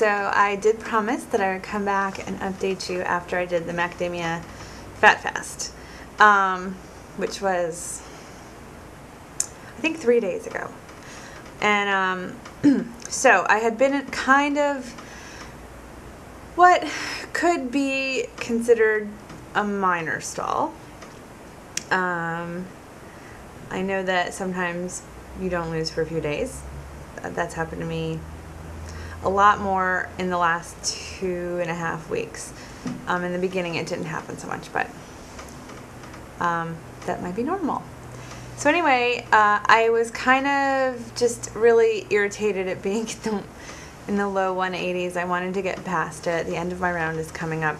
So I did promise that I would come back and update you after I did the Macadamia Fat Fast, which was, I think, 3 days ago. And so I had been kind of what could be considered a minor stall. I know that sometimes you don't lose for a few days. That's happened to me a lot more in the last 2.5 weeks. In the beginning it didn't happen so much, but that might be normal. So anyway, I was kind of just really irritated at being in the low 180s. I wanted to get past it. The end of my round is coming up.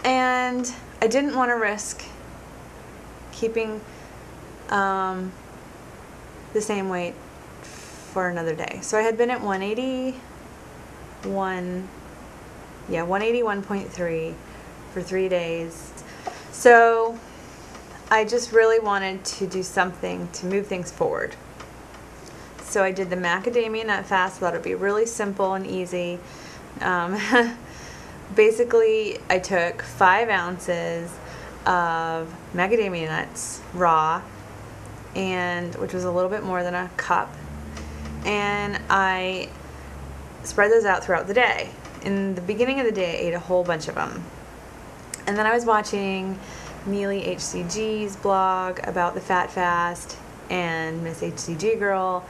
And I didn't want to risk keeping the same weight for another day. So I had been at 181.3 for 3 days. So I just really wanted to do something to move things forward. So I did the macadamia nut fast. Thought it'd be really simple and easy. Basically, I took 5 ounces of macadamia nuts raw, and which was a little bit more than a cup, and I spread those out throughout the day. In the beginning of the day, I ate a whole bunch of them, and then I was watching Neely HCG's blog about the Fat Fast and Miss HCG Girl,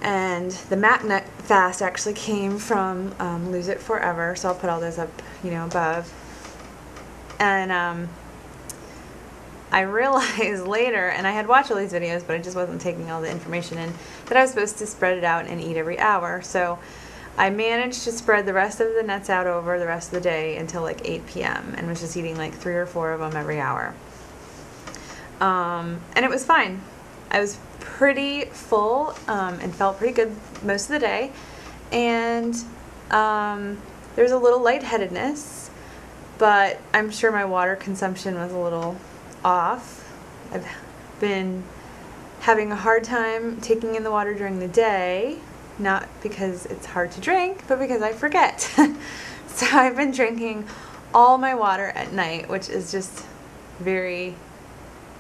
and the Mac Nut Fast actually came from Lose It Forever, so I'll put all those up, above. And I realized later, and I had watched all these videos, but I just wasn't taking all the information in, that I was supposed to spread it out and eat every hour. So I managed to spread the rest of the nuts out over the rest of the day until like 8 p.m. and was just eating like 3 or 4 of them every hour. And it was fine. I was pretty full and felt pretty good most of the day. And there was a little lightheadedness, but I'm sure my water consumption was a little off. I've been having a hard time taking in the water during the day, not because it's hard to drink, but because I forget. So I've been drinking all my water at night, which is just very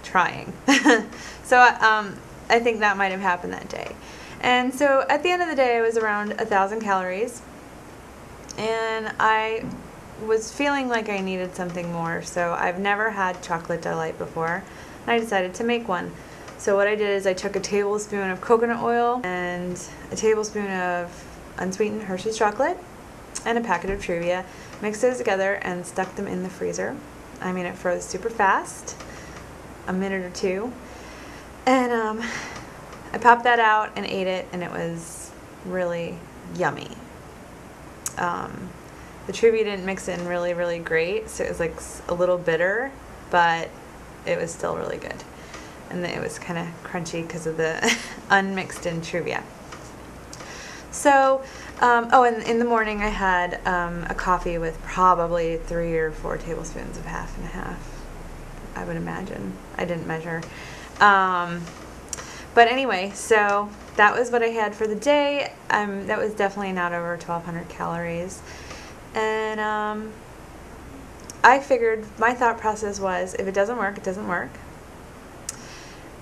trying. So I think that might have happened that day. And so at the end of the day, I was around 1,000 calories, and I was feeling like I needed something more. So I've never had chocolate delight before, and I decided to make one. So what I did is I took a tablespoon of coconut oil and a tablespoon of unsweetened Hershey's chocolate and a packet of Truvia, mixed those together and stuck them in the freezer. I mean, it froze super fast, a minute or 2. And I popped that out and ate it, and it was really yummy. The Truvia didn't mix in really, really great, so it was like a little bitter, but it was still really good. And it was kind of crunchy because of the unmixed in Truvia. So, and in the morning I had a coffee with probably 3 or 4 tablespoons of half and half, I would imagine. I didn't measure. But anyway, so that was what I had for the day. That was definitely not over 1,200 calories. And I figured, my thought process was, if it doesn't work, it doesn't work.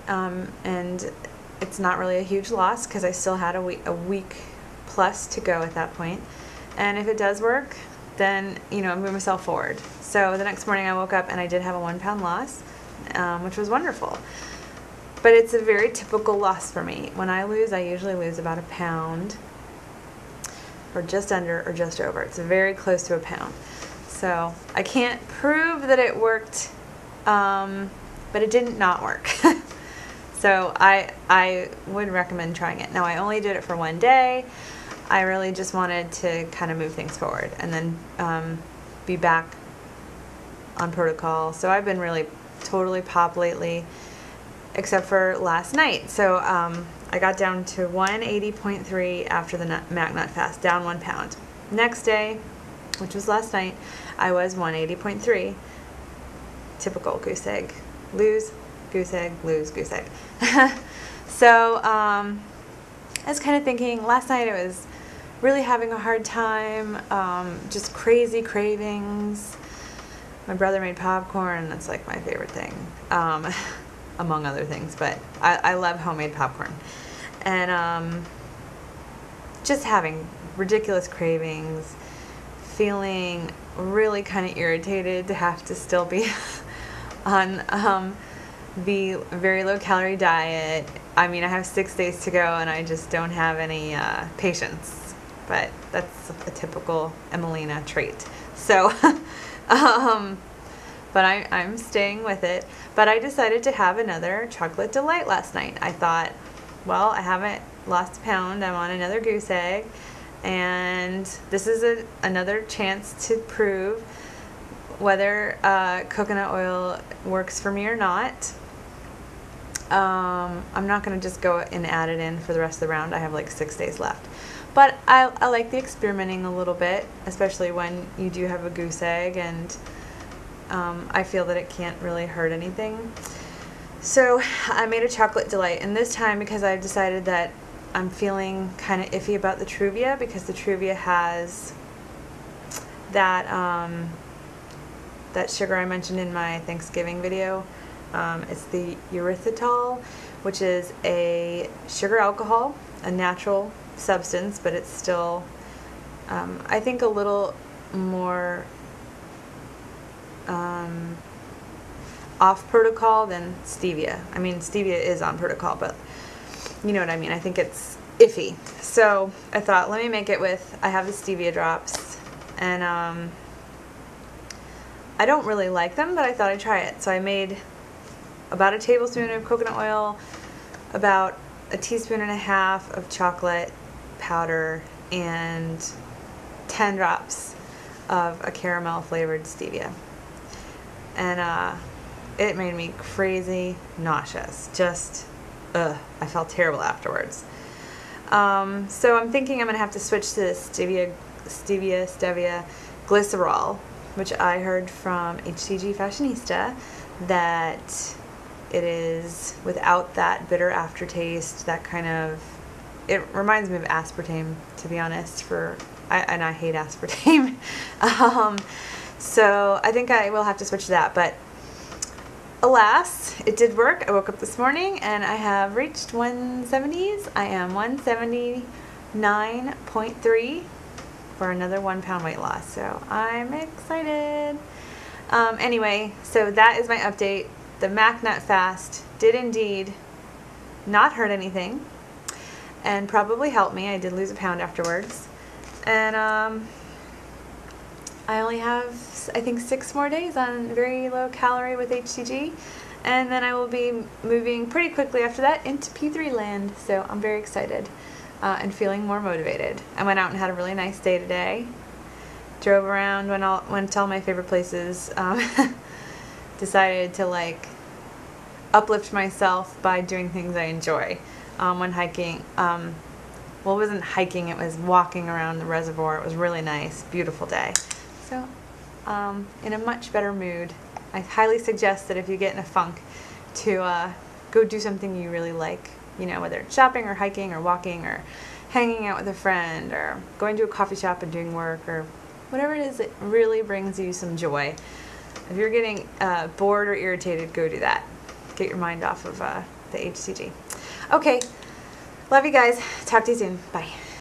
And it's not really a huge loss because I still had a week plus to go at that point. And if it does work, then, move myself forward. So the next morning I woke up and I did have a 1 pound loss, which was wonderful. But it's a very typical loss for me. When I lose, I usually lose about 1 pound, or just under or just over. It's very close to 1 pound. So I can't prove that it worked, but it didn't not work. So I would recommend trying it. Now, I only did it for 1 day. I really just wanted to kind of move things forward and then be back on protocol. So I've been really totally pop lately, except for last night. So I got down to 180.3 after the Mac Nut Fast, down 1 pound. Next day, which was last night, I was 180.3. Typical goose egg. Lose, goose egg, lose, goose egg. So I was kind of thinking, last night it was really having a hard time, just crazy cravings. My brother made popcorn. That's like my favorite thing, among other things, but I love homemade popcorn. And just having ridiculous cravings, feeling really kind of irritated to have to still be on the very low calorie diet. I mean, I have 6 days to go and I just don't have any patience, but that's a typical Emelina trait. So, but I'm staying with it. But I decided to have another chocolate delight last night. I thought, well, I haven't lost a pound. I'm on another goose egg. And this is another chance to prove whether coconut oil works for me or not. I'm not going to just go and add it in for the rest of the round. I have like 6 days left. But I like the experimenting a little bit, especially when you do have a goose egg, and I feel that it can't really hurt anything. So I made a chocolate delight, and this time, because I've decided that I'm feeling kind of iffy about the Truvia, because the Truvia has that that sugar I mentioned in my Thanksgiving video. It's the erythritol, which is a sugar alcohol, a natural substance, but it's still, I think, a little more off protocol than stevia. I mean, stevia is on protocol, but you know what I mean. I think it's iffy. So I thought, let me make it with, I have the stevia drops, and I don't really like them, but I thought I'd try it. So I made about a tablespoon of coconut oil, about a teaspoon and a half of chocolate powder, and 10 drops of a caramel flavored stevia. And it made me crazy nauseous. Just, I felt terrible afterwards. So I'm thinking I'm going to have to switch to stevia glycerol, which I heard from HCG Fashionista that it is without that bitter aftertaste, that kind of, it reminds me of aspartame, to be honest, and I hate aspartame. So I think I will have to switch to that, but alas, it did work. I woke up this morning and I have reached 170s. I am 179.3 for another 1 pound weight loss, so I'm excited. Anyway, so that is my update. The Mac Nut fast did indeed not hurt anything and probably helped me. I did lose a pound afterwards. And I only have, I think, 6 more days on very low calorie with HCG, and then I will be moving pretty quickly after that into P3 land, so I'm very excited and feeling more motivated. I went out and had a really nice day today. Drove around, went to all my favorite places. Decided to like uplift myself by doing things I enjoy. When hiking, well, it wasn't hiking, it was walking around the reservoir. It was really nice, beautiful day. So, in a much better mood. I highly suggest that if you get in a funk to go do something you really like, you know, whether it's shopping or hiking or walking or hanging out with a friend or going to a coffee shop and doing work or whatever it is that really brings you some joy. If you're getting bored or irritated, go do that. Get your mind off of the HCG. Okay, love you guys. Talk to you soon. Bye.